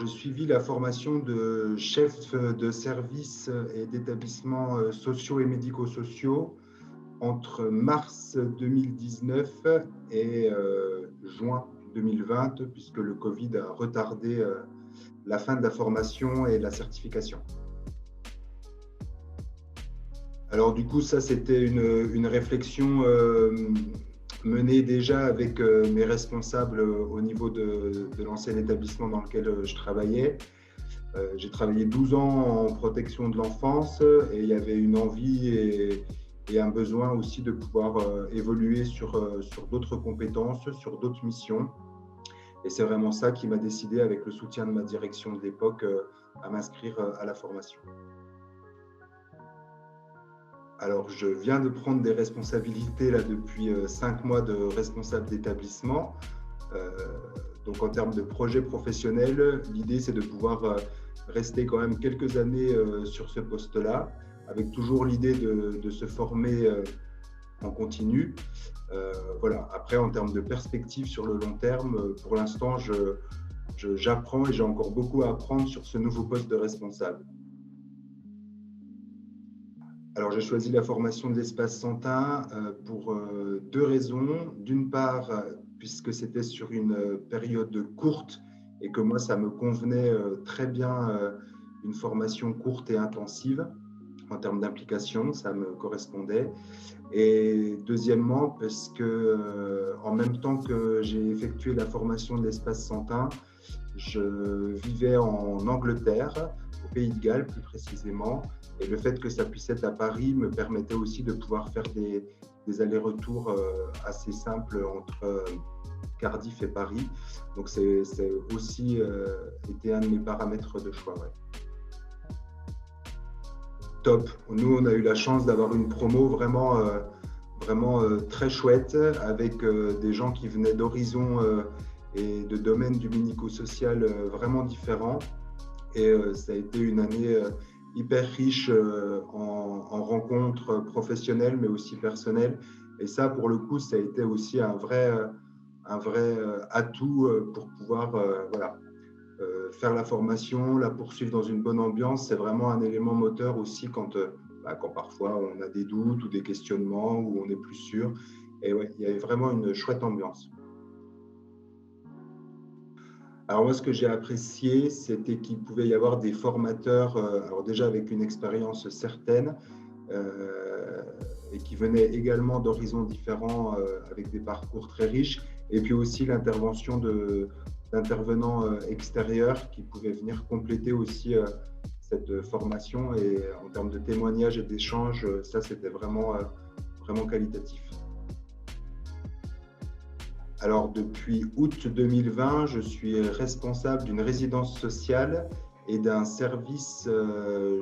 suivi la formation de chef de service et d'établissements sociaux et médico-sociaux entre mars 2019 et juin 2020, puisque le Covid a retardé la fin de la formation et la certification. Alors du coup, ça c'était une réflexion menée déjà avec mes responsables au niveau de l'ancien établissement dans lequel je travaillais. J'ai travaillé 12 ans en protection de l'enfance et il y avait une envie et un besoin aussi de pouvoir évoluer sur d'autres compétences, sur d'autres missions. Et c'est vraiment ça qui m'a décidé, avec le soutien de ma direction de l'époque, à m'inscrire à la formation. Alors, je viens de prendre des responsabilités là, depuis 5 mois de responsable d'établissement. Donc, en termes de projet professionnel, l'idée, c'est de pouvoir rester quand même quelques années sur ce poste-là, avec toujours l'idée de se former en continu. Voilà. Après, en termes de perspective sur le long terme, pour l'instant, j'apprends et j'ai encore beaucoup à apprendre sur ce nouveau poste de responsable. Alors, j'ai choisi la formation de l'Espace Santin pour 2 raisons. D'une part, puisque c'était sur une période courte et que moi, ça me convenait très bien, une formation courte et intensive en termes d'implication, ça me correspondait. Et deuxièmement, parce que en même temps que j'ai effectué la formation de l'Espace Santin, je vivais en Angleterre, au Pays de Galles plus précisément, et le fait que ça puisse être à Paris me permettait aussi de pouvoir faire des allers-retours assez simples entre Cardiff et Paris. Donc c'est aussi été un de mes paramètres de choix. Ouais. Top. Nous, on a eu la chance d'avoir une promo vraiment très chouette, avec des gens qui venaient d'horizons et de domaines du médico-social vraiment différents. Et ça a été une année hyper riche en rencontres professionnelles, mais aussi personnelles. Et ça, pour le coup, ça a été aussi un vrai atout pour pouvoir faire la formation, la poursuivre dans une bonne ambiance. C'est vraiment un élément moteur aussi quand parfois on a des doutes ou des questionnements, où on n'est plus sûr. Et ouais, il y avait vraiment une chouette ambiance. Alors moi, ce que j'ai apprécié, c'était qu'il pouvait y avoir des formateurs, alors déjà avec une expérience certaine, et qui venaient également d'horizons différents, avec des parcours très riches, et puis aussi l'intervention d'intervenants extérieurs qui pouvaient venir compléter aussi cette formation. Et en termes de témoignages et d'échanges, ça c'était vraiment qualitatif. Alors, depuis août 2020, je suis responsable d'une résidence sociale et d'un service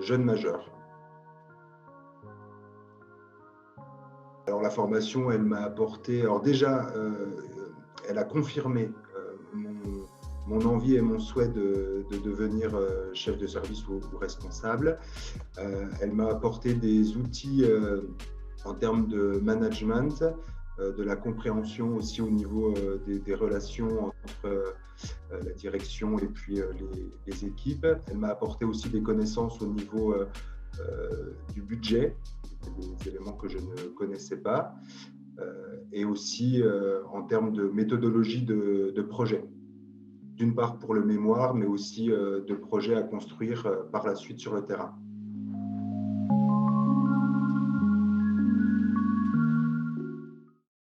jeunes majeurs. Alors, la formation, elle m'a apporté… Alors déjà, elle a confirmé mon envie et mon souhait de devenir chef de service ou responsable. Elle m'a apporté des outils en termes de management, de la compréhension aussi au niveau des relations entre la direction et puis les équipes. Elle m'a apporté aussi des connaissances au niveau du budget, des éléments que je ne connaissais pas, et aussi en termes de méthodologie de projet. D'une part pour le mémoire, mais aussi de projets à construire par la suite sur le terrain.